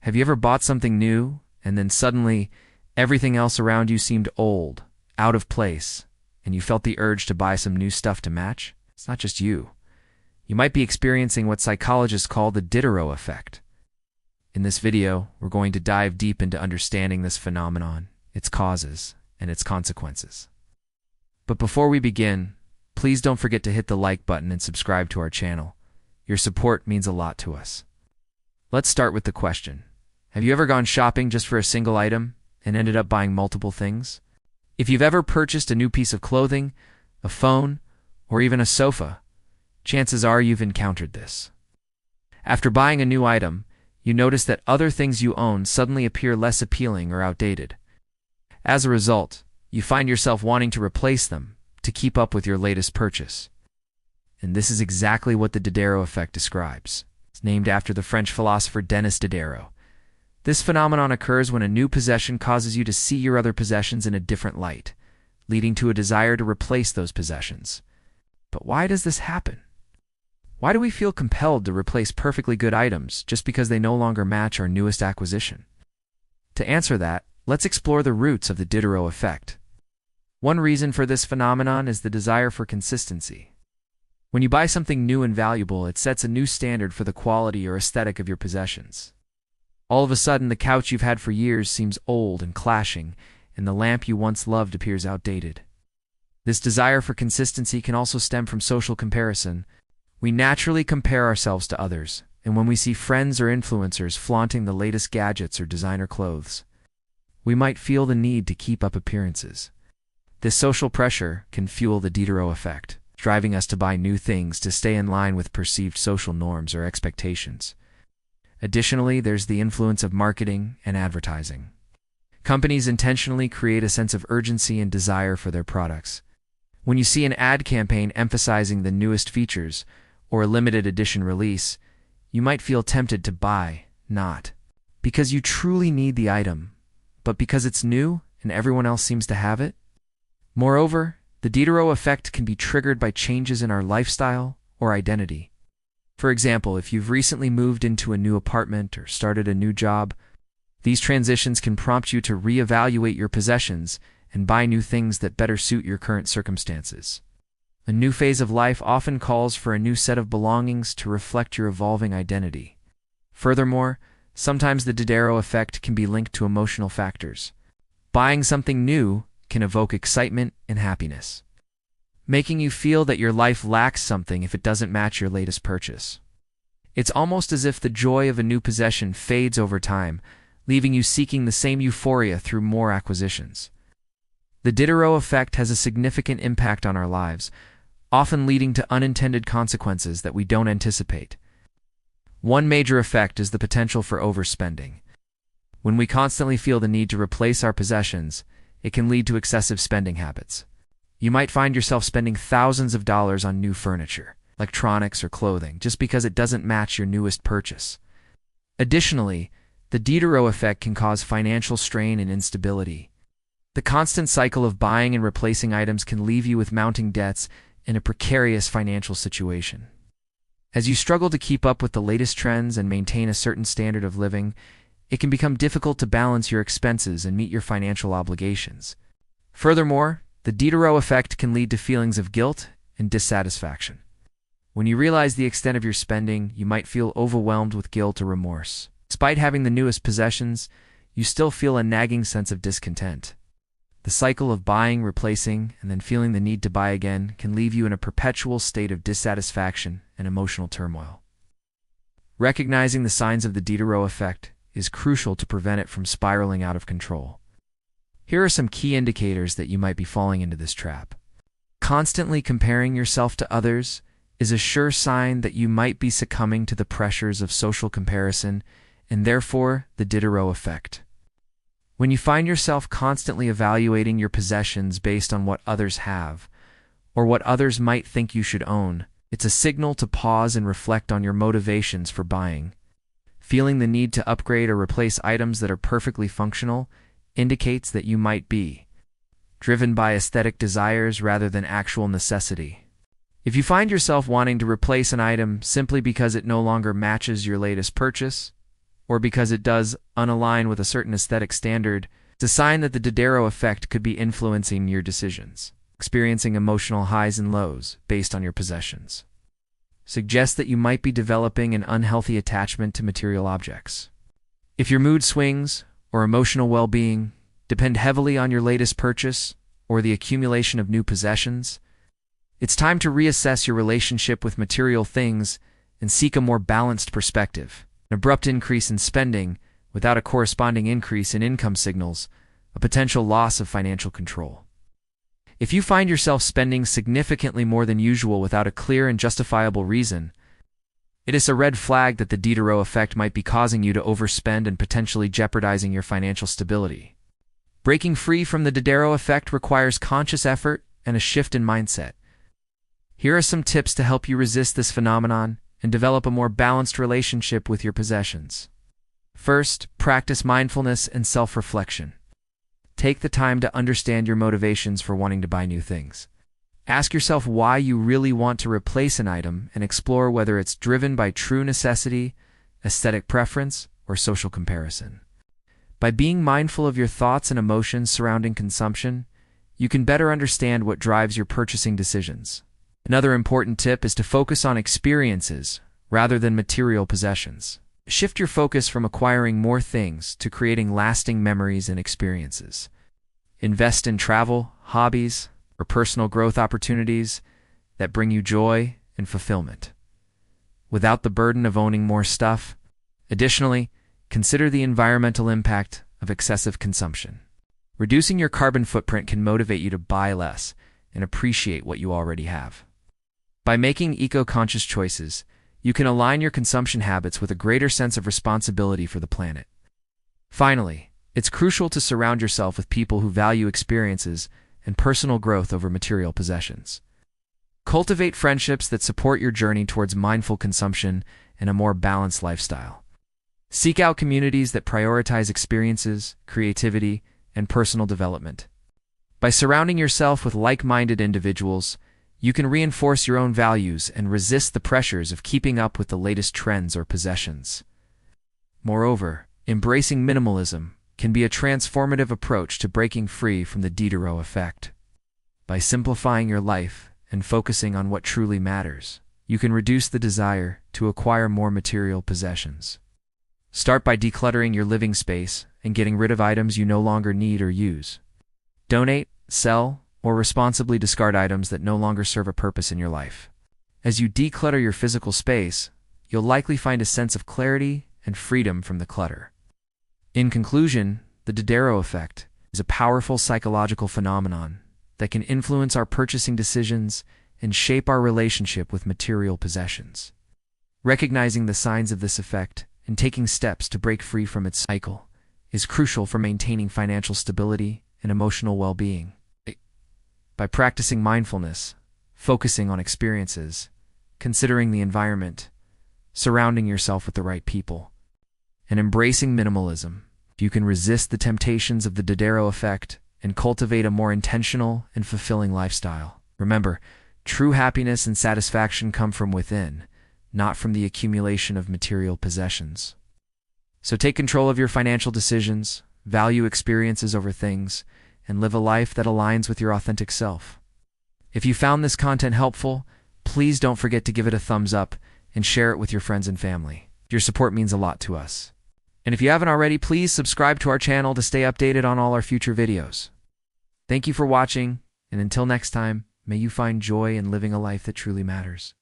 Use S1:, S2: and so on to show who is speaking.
S1: Have you ever bought something new, and then suddenly everything else around you seemed old, out of place, and you felt the urge to buy some new stuff to match? It's not just you. You might be experiencing what psychologists call the Diderot Effect. In this video, we're going to dive deep into understanding this phenomenon, its causes, and its consequences. But before we begin, please don't forget to hit the like button and subscribe to our channel. Your support means a lot to us. Let's start with the question. Have you ever gone shopping just for a single item and ended up buying multiple things? If you've ever purchased a new piece of clothing, a phone, or even a sofa, chances are you've encountered this. After buying a new item, you notice that other things you own suddenly appear less appealing or outdated. As a result, you find yourself wanting to replace them to keep up with your latest purchase. And this is exactly what the Diderot Effect describes. It's named after the French philosopher Denis Diderot. This phenomenon occurs when a new possession causes you to see your other possessions in a different light, leading to a desire to replace those possessions. But why does this happen? Why do we feel compelled to replace perfectly good items just because they no longer match our newest acquisition? To answer that, let's explore the roots of the Diderot Effect. One reason for this phenomenon is the desire for consistency. When you buy something new and valuable, it sets a new standard for the quality or aesthetic of your possessions. All of a sudden, the couch you've had for years seems old and clashing, and the lamp you once loved appears outdated. This desire for consistency can also stem from social comparison. We naturally compare ourselves to others, and when we see friends or influencers flaunting the latest gadgets or designer clothes, we might feel the need to keep up appearances. This social pressure can fuel the Diderot Effect, driving us to buy new things to stay in line with perceived social norms or expectations. Additionally, there's the influence of marketing and advertising. Companies intentionally create a sense of urgency and desire for their products. When you see an ad campaign emphasizing the newest features or a limited edition release, you might feel tempted to buy, not because you truly need the item, but because it's new and everyone else seems to have it. Moreover, the Diderot Effect can be triggered by changes in our lifestyle or identity. For example, if you've recently moved into a new apartment or started a new job, these transitions can prompt you to reevaluate your possessions and buy new things that better suit your current circumstances. A new phase of life often calls for a new set of belongings to reflect your evolving identity. Furthermore, sometimes the Diderot Effect can be linked to emotional factors. Buying something new can evoke excitement and happiness, making you feel that your life lacks something if it doesn't match your latest purchase. It's almost as if the joy of a new possession fades over time, leaving you seeking the same euphoria through more acquisitions. The Diderot Effect has a significant impact on our lives, often leading to unintended consequences that we don't anticipate. One major effect is the potential for overspending. When we constantly feel the need to replace our possessions, it can lead to excessive spending habits. You might find yourself spending thousands of dollars on new furniture, electronics, or clothing just because it doesn't match your newest purchase. Additionally, the Diderot Effect can cause financial strain and instability. The constant cycle of buying and replacing items can leave you with mounting debts and a precarious financial situation. As you struggle to keep up with the latest trends and maintain a certain standard of living, it can become difficult to balance your expenses and meet your financial obligations. Furthermore, the Diderot Effect can lead to feelings of guilt and dissatisfaction. When you realize the extent of your spending, you might feel overwhelmed with guilt or remorse. Despite having the newest possessions, you still feel a nagging sense of discontent. The cycle of buying, replacing, and then feeling the need to buy again can leave you in a perpetual state of dissatisfaction and emotional turmoil. Recognizing the signs of the Diderot Effect is crucial to prevent it from spiraling out of control. Here are some key indicators that you might be falling into this trap. Constantly comparing yourself to others is a sure sign that you might be succumbing to the pressures of social comparison and therefore the Diderot Effect. When you find yourself constantly evaluating your possessions based on what others have, or what others might think you should own, it's a signal to pause and reflect on your motivations for buying. Feeling the need to upgrade or replace items that are perfectly functional indicates that you might be driven by aesthetic desires rather than actual necessity. If you find yourself wanting to replace an item simply because it no longer matches your latest purchase, or because it does unalign with a certain aesthetic standard, it's a sign that the Diderot effect could be influencing your decisions, experiencing emotional highs and lows based on your possessions. Suggests that you might be developing an unhealthy attachment to material objects. If your mood swings or emotional well-being depend heavily on your latest purchase or the accumulation of new possessions, it's time to reassess your relationship with material things and seek a more balanced perspective. An abrupt increase in spending without a corresponding increase in income signals a potential loss of financial control. If you find yourself spending significantly more than usual without a clear and justifiable reason, it is a red flag that the Diderot effect might be causing you to overspend and potentially jeopardizing your financial stability. Breaking free from the Diderot effect requires conscious effort and a shift in mindset. Here are some tips to help you resist this phenomenon and develop a more balanced relationship with your possessions. First, practice mindfulness and self-reflection. Take the time to understand your motivations for wanting to buy new things. Ask yourself why you really want to replace an item and explore whether it's driven by true necessity, aesthetic preference, or social comparison. By being mindful of your thoughts and emotions surrounding consumption, you can better understand what drives your purchasing decisions. Another important tip is to focus on experiences rather than material possessions. Shift your focus from acquiring more things to creating lasting memories and experiences. Invest in travel, hobbies, or personal growth opportunities that bring you joy and fulfillment, without the burden of owning more stuff. Additionally, consider the environmental impact of excessive consumption. Reducing your carbon footprint can motivate you to buy less and appreciate what you already have. By making eco-conscious choices, you can align your consumption habits with a greater sense of responsibility for the planet. Finally, it's crucial to surround yourself with people who value experiences and personal growth over material possessions. Cultivate friendships that support your journey towards mindful consumption and a more balanced lifestyle. Seek out communities that prioritize experiences, creativity, and personal development. By surrounding yourself with like-minded individuals, you can reinforce your own values and resist the pressures of keeping up with the latest trends or possessions. Moreover, embracing minimalism can be a transformative approach to breaking free from the Diderot effect. By simplifying your life and focusing on what truly matters, you can reduce the desire to acquire more material possessions. Start by decluttering your living space and getting rid of items you no longer need or use. Donate, sell, or responsibly discard items that no longer serve a purpose in your life. As you declutter your physical space, you'll likely find a sense of clarity and freedom from the clutter. In conclusion, the Diderot effect is a powerful psychological phenomenon that can influence our purchasing decisions and shape our relationship with material possessions. Recognizing the signs of this effect and taking steps to break free from its cycle is crucial for maintaining financial stability and emotional well-being. By practicing mindfulness, focusing on experiences, considering the environment, surrounding yourself with the right people, and embracing minimalism, you can resist the temptations of the Diderot effect and cultivate a more intentional and fulfilling lifestyle. Remember, true happiness and satisfaction come from within, not from the accumulation of material possessions. So take control of your financial decisions, value experiences over things, and live a life that aligns with your authentic self. If you found this content helpful, please don't forget to give it a thumbs up and share it with your friends and family. Your support means a lot to us. And if you haven't already, please subscribe to our channel to stay updated on all our future videos. Thank you for watching, and until next time, may you find joy in living a life that truly matters.